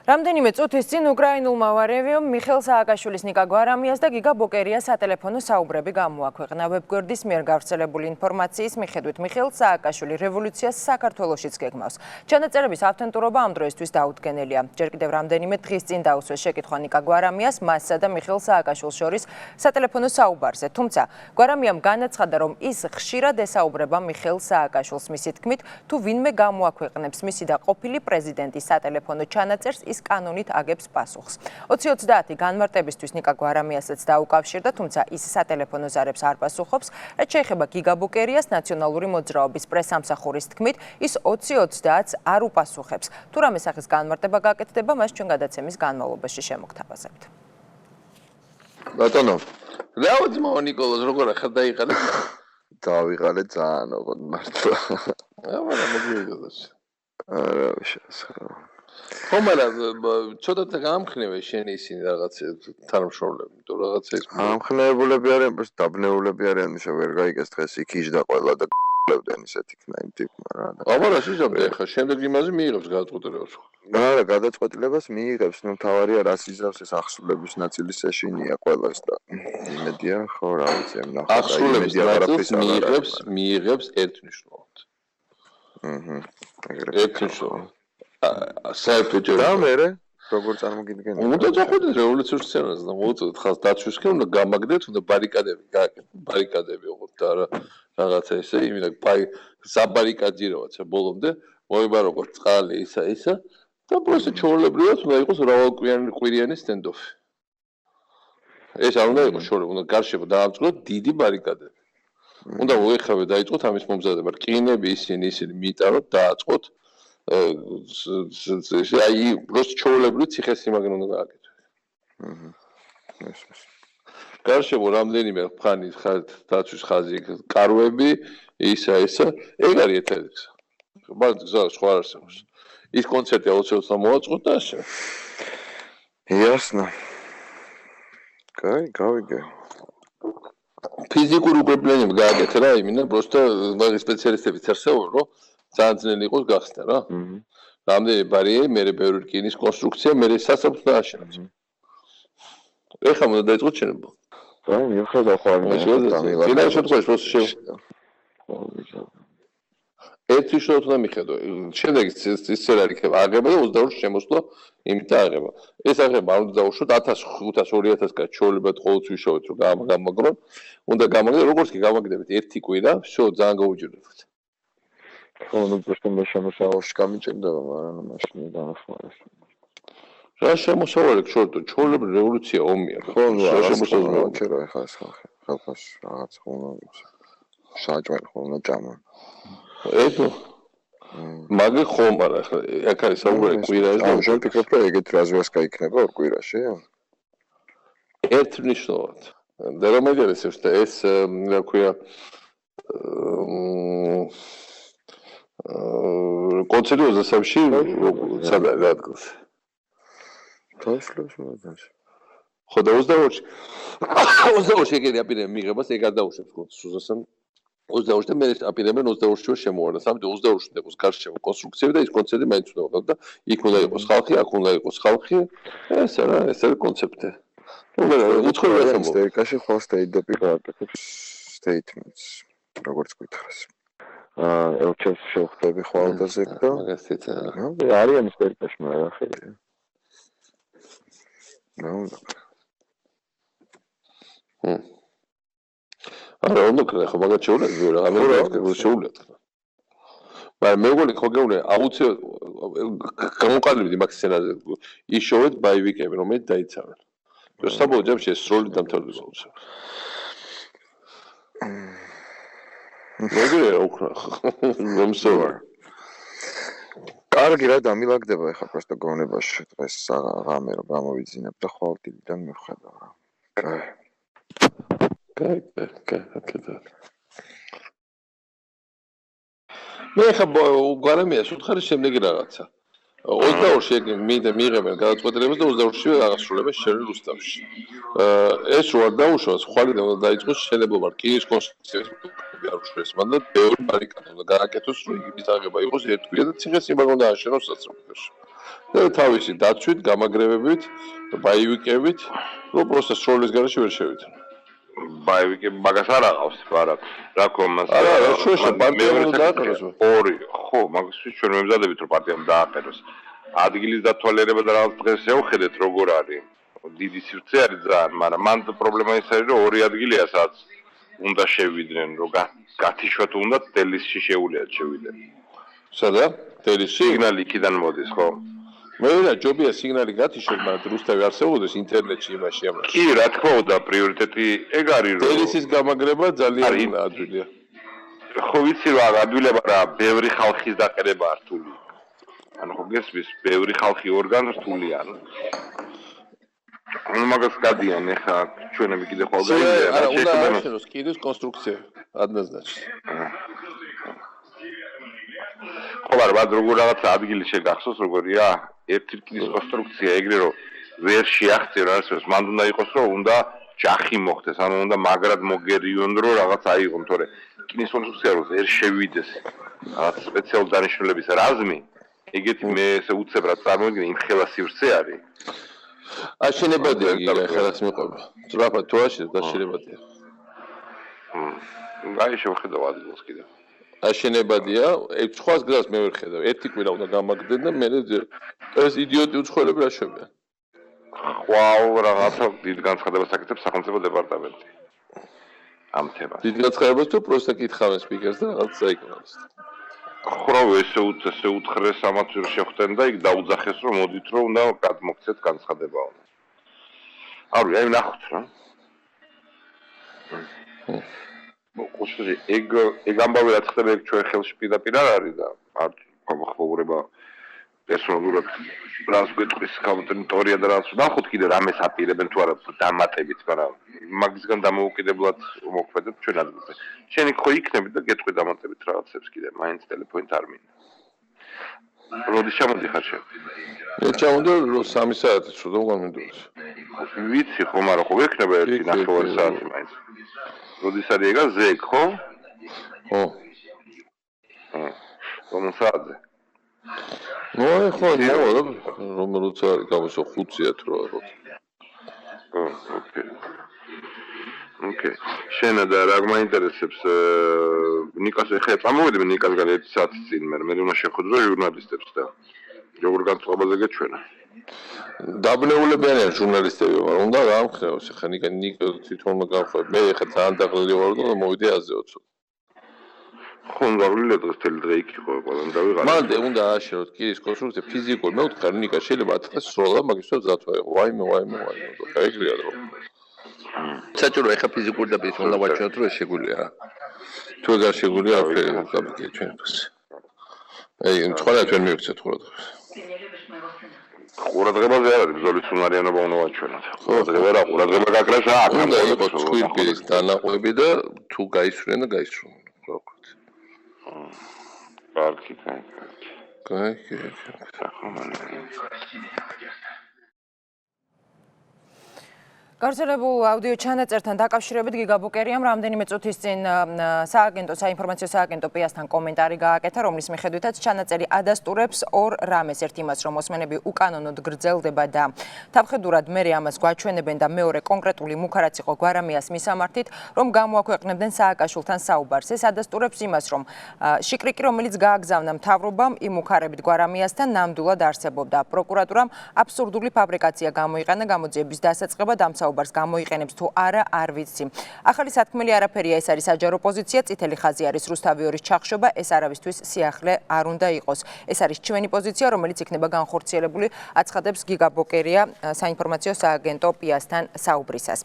რამდენიმე წუთის წინ უკრაინულმა ვარევიომ მიხეილ სააკაშვილის ნიკა გვარამიას და გიგა ბოკერიას სატელეფონო საუბრები გამოაქვეყნა. ვებგვერდის მიერ გავრცელებული ინფორმაციის მიხედვით მიხეილ სააკაშვილი რევოლუციას საქართველოშიც გეგმავს. ჩანაწერების ავთენტურობა ამ დროისთვის დაუდგენელია. ჯერ კიდევ რამდენიმე დღის წინ დაუსვეს შეკითხვა ნიკა გვარამიას მასსა და მიხეილ სააკაშვილს შორის სატელეფონო საუბარზე. თუმცა გვარამიამ განაცხადა, რომ ის ხშირად ესაუბრება მიხეილ სააკაშვილს. მისი თქმით, თუ ვინმე გამოაქვეყნებს მისი და ყოფილი პრეზიდენტის სატელეფონო ჩანაწერს, ის კანონით აგებს პასუხს. 2030 განმარტებისთვის ნიკა გვარამიასაც დაუკავშირდა, თუმცა ის სატელეფონო ზარებს არ პასუხობს. რაც შეეხება გიგა ბოკერიას, ნაციონალური მოძრაობის პრესამსახურის თქმით, ის 2030-ს არ უპასუხებს. თუ რამე სახის განმარტება გაკეთდება, მას ჩვენ გადაცემის განმავლობაში შემოგთავაზებთ. ბატონო, რაოდენო ნიკოლოზ როგორ ახლა დაიყალე? დავიყალე ძალიან ოღონდ მართლა. აბა მოგვიგებოს. არა, შეასახა. ხო, მაგრამ ცოტა გამხნევე შენ ისინი რაღაც თანამშრომლები, თუ რაღაცა ის ამხნევებულები არიან, просто დაბნეულები არიან, ისე ვერ გაიგეს დღეს იქიჟდა ყველა და გლებდნენ ისეთ იქნაიმ ტიპმა რა. აბა რა შეჟაბდა ახლა, შემდეგ იმაზე მიიღებს გადაწყვეტილებას. არა, გადაწყვეტილებას მიიღებს, ნუ თავარია რას იზრავს ეს ახსულების ნაწილის ეშინია ყველას და იმედია, ხო, რა ვიცი, ნახოთ. ახსულების ნაწილს მიიღებს ერთნიშნულად. ერთნიშნულად. საერთოდ და მე როგორ წარმოგიდგენია? უნდა წახვიდეთ რევოლუციურ სცენაზე და მოუწოდეთ ხალხს დაცვისკენ, უნდა გამაგდეთ, უნდა ბარიკადები გააკეთოთ, ბარიკადები ოღონდ და რაღაცა ესე, იმენა საბარიკადიროაც ბოლომდე, მოიბაროკოთ წყალი ისა და პროსტო ჩაოლებრივად უნდა იყოს რავალკვირიანი სტენდოფი. ეს არ უნდა იყოს შორე, უნდა გარშემო დაამწყოთ დიდი ბარიკადები. უნდა მოეხავე დაიწყოთ ამის მომზადება, რკინები ისინი მიიტანოთ, დააწყოთ აი просто ჩაოლებრივ ციხესიმაგრე უნდა გააკეთოს. გარშემო რამდენიმე ხანი დაცვის ხაზი, კარვები, ისა, ეგ არის ეთერიქს. მაგრამ გზა სხვა არ არსებობს. ის კონცერტი აუცილებლად მოაწყოთ და ასე. Ясно. გავიგე. ფიზიკური უპრობლემები გააკეთე რა, იმენა просто მაგის სპეციალისტებიც არსებობენ, რომ ძალიან ძნელი იყოს გახსნა რა. რამდენი ბარიერი, მე ბევრი რკინის კონსტრუქცია, მე სასაფლაოს დააშენებს. ეხლა უნდა დაიწყოთ შენება. და მიუხედავად ხო არ მიიღო. შეიძლება შემთხვევაში просто ერთი შოუ უნდა მიხედო. შემდეგ ის სცენარი იქნება აღება და 22-ში შემოსვლა იმით აღება. ეს აღება არ უნდა დაუშვოთ 1500-2000 კაც ჩაოლებად ყოველთვის ვიშოვეთ რომ გამაგრონ. უნდა გამაგროთ, როგორც კი გამაგდებით ერთი კვირა, всё ძალიან გაუჯერებთ. ხო, ნუ просто მე შემოსავალში გამიჭირდება, მაგრამ მაშინ დამახმარეს. რა შემოსავალი შორტო, ჩაოლებრივ რევოლუცია ომია. ხო, ნუ რა შემოსავალი რა ეხლა ეს ხალხს რაღაც ხომ საჭმელ ხომ ჭამა. ето მაგე ხომ არა ახლა აქ არის საუბარი კვირაში და შენ ფიქრობ რომ ეგეთ რაზვას გაიქნება ორ კვირაში? ერთნიშნულად და რომ ეგრესებს და ეს რა ქვია კონცერტი 23-ში სადა ადგილს თავისუფლების მოედანში ხო და 22-ში ეგეთი აპირებენ მიღებას ეგ არ დაუშვებს სუზასთან 22-ში და მე აპირებენ 22-ში შემოვარდა. სამეთო 22-ში იყოს გარშემო კონსტრუქციები და ის კონცერტი მაინც უნდა ვიყავ და იქ უნდა იყოს ხალხი, აქ უნდა იყოს ხალხი. ეს არის კონცეფტი. უცხო რა ამერიკაში ხო სტეიტ-დოპი გააკეთებს statements, როგორც გითხრას. ელჩეს შევხვდები ხვალდაზე და მაგასით არიან ამერიკაში მაგრამ ხელი. არა, უნდა ხო მაგათ შეუძლია რა, ამერიკაში შეუძლია. მაგრამ მე მგონი ხო გეუბნები, აუცილებლად გამოყალიბდი მაგ სცენაზე. იშოვეთ ბაივიკები, რომელიც დაიცავენ. და საბოლოო ჯამში ეს სროლი დამთავრდება უცებ. მეგრე უკრა. რომსოვარ. კარგი რა დამილაგდება ეხლა просто გონებაში დღეს ღამე რომ გამოვიძინებ და ხვალდილიდან მივხედავ რა. კაი. მე ხა გვარამიას უთხარი შემდეგი რაღაცა. 22-ში ეგ მიიღებენ გადაწყვეტილებას და 22-ში აღასრულებენ შენ რუსთავში. ეს რო არ დაუშვას, ხვალიდან უნდა დაიწყოს შელებობა რკინის კონსტრუქციების არ უშვეს, მაგრამ ბევრი ბარიკადა უნდა გააკეთოს, რომ იგივე აღება იყოს ერთ კვირა და ციხესიმაგრე უნდა ააშენოს საცხოვრებელში. თავისი დაცვით, გამაგრებებით, ბაივიკებით, რომ პროსტა სროლის გარეშე ვერ შევიდნენ. ბაივიკები მაგას არ აყავს, არა. რა კომას. არა, შუაში პარტიამ უნდა დააყენოს. ორი, ხო, მაგასთვის ჩვენ მემზადებით რომ პარტიამ დააყენოს. ადგილის დათვალიერება და რაღაც დღეს შევხედეთ როგორ არის. დიდი სივრცე არის ძალიან, მაგრამ მან პრობლემა ის არის რომ ორი ადგილია სადაც უნდა შევიდნენ, რომ გათიშოთ უნდა დელისში შეუძლიათ შევიდნენ. სადა? დელისში? სიგნალი იქიდან მოდის, ხო? მე ვინა ჯობია სიგნალი გათიშოთ, მაგრამ რუსთავი არსებობდეს ინტერნეტში იმაში ამას. კი, რა თქმა უნდა, პრიორიტეტი ეგ არის რომ დელისის გამაგრება ძალიან ადვილია. ხო ვიცი რა, ადვილება რა, ბევრი ხალხის დაყენება რთული. ანუ ხო გესმის, ბევრი ხალხი ორგანო რთულია. ანუ მაგას გადიან ახლა ჩვენები კიდე ხოლმე დაიძინე. არა, უნდა აღნიშნოს კიდეს კონსტრუქცია, ადნაზნაჩი. ხო, მაგრამ როგორ რაღაც ადგილი შეგახსოვს როგორია? ერთი რკინის კონსტრუქცია ეგრე რომ ვერ შეახწევ რასაც მან უნდა იყოს რომ უნდა ჯახი მოხდეს, ანუ უნდა მაგრად მოგერიონ რომ რაღაც აიღონ, თორე რკინის კონსტრუქცია რომ ვერ შევიდეს რაღაც სპეციალური დანიშნულების რაზმი, ეგეთი მე ესე უცებრად წარმოვიდგინე, იმ ხელა სივრცე არის. აშენებადია გიგა ხელას მიყვება. სწრაფად თუ აშენებ დაშენებადია. აი შევხედავ ადგილს კიდე. აშენებადია, სხვას გზას მე ვერ ხედავ. ერთი კვირა უნდა გამაგდნენ და მე ეს იდიოტი უცხოელები რა შევიან. ხვალ რაღაცა დიდ განცხადებას აკეთებს სახელმწიფო დეპარტამენტი. ამ თემას. დიდ განცხადებას თუ პროსტა კითხავენ სპიკერს და რაღაც საიკონოს. ხო, ესე უთხრეს ამათ ვერ შეხვდნენ და იქ დაუძახეს რომ მოდით რომ უნდა გადმოგცეთ განცხადებაო. არა, აი ნახოთ რა. მოხუცი ეგ ამბავი რაც ხდება ეგ ჩვენ ხელში პირდაპირ არ არის და არ ხმაურება პერსონალურად რას გვეტყვის კომპეტენტორია და რაც ნახოთ კიდე რამეს აპირებენ თუ არა დამატებით, მაგრამ მაგისგან დამოუკიდებლად მოქმედებ ჩვენ ადგილზე. შენ იქ ხო იქნები და გეტყვი დამატებით რაღაცებს კიდე, მაინც ტელეფონით არ მინდა. როდის ჩამოდიხარ შენ? მე ჩამოვიდა 3 საათი ცუდო გამენდოს. ვიცი ხო, მაგრამ ხო ვექნება 1.5 საათი მაინც. როდის არის ეგა ზეგ, ხო? ხო. რომელ საათზე? ნუ ხო, რომ როცა გამოსო 5-ია თუ რა. ოკეი. შენ და რა მაინტერესებს ნიკას ეხლა წამოვედი მე ნიკასგან 1 საათი წინ მე უნდა შეხვედრო ჟურნალისტებს და როგორ განწყობაზე გეჩვენა. დაბნეულებიან ჟურნალისტები, მაგრამ უნდა გამხნევოს. ეხლა ნიკა თვითონ გამხვა. მე ეხლა ძალიან დაღლილი ვარ და მოვიდე აზეო ცოტა. ხო, დაღლილი დღეს თელი დღე იქ იყო, ყველამ დავიღალე. მანდ უნდა ააშენოთ კირის კონსტრუქცია ფიზიკურ. მე ვთქარ ნიკა შეიძლება ათქას სროლა, მაგისთვის ზათვა იყო. ვაიმე. და ეგრეა რომ. საჭირო ეხლა ფიზიკურ და ფიზიკურ უნდა ვაჩვენოთ რომ ეს შეგვიძლია რა. თუ ეგ არ შეგვიძლია, აფერი გამიგე ჩვენთვის. აი, თქვა ჩვენ მივიქცეთ ყურადღებას. ყურადღებაზე არ არის ბრძოლის უნარიანობა უნდა ვაჩვენოთ. ყურადღება რა, ყურადღება გაკრას რა აქ. უნდა იყოს თვითმფრინის დანაყოფები და თუ გაისვრენ და გაისროლენ. რა ვქოთ. კარგი. გავრცელებულ აუდიო ჩანაწერთან დაკავშირებით გიგა ბოკერიამ რამდენიმე წუთის წინ საინფორმაციო სააგენტო პიასთან კომენტარი გააკეთა, რომლის მიხედვითაც ჩანაწერი ადასტურებს ორ რამეს. ერთ იმას, რომ მოსმენები უკანონოდ გრძელდება და თავხედურად მერე ამას გვაჩვენებენ და მეორე კონკრეტული მუქარაც იყო გვარამიას მისამართით, რომ გამოაქვეყნებდნენ სააკაშვილთან საუბარს. ეს ადასტურებს იმას, რომ შიკრიკი, რომელიც გააგზავნა მთავრობამ, იმ მუქარებით გვარამიასთან ნამდვილად არსებობდა. პროკურატურამ აბსურდული ფაბრიკაცია გამოიყენა გამოძიების დასაწყებად ამ საუბარს გამოიყენებს თუ არა, არ ვიცი. ახალი სათქმელი არაფერია, ეს არის საჯარო პოზიცია, წითელი ხაზი არის რუსთავი ორის ჩახშობა, ეს არავისთვის სიახლე არ უნდა იყოს. ეს არის ჩვენი პოზიცია, რომელიც იქნება განხორციელებული, აცხადებს გიგა ბოკერია საინფორმაციო სააგენტო პიასთან საუბრისას.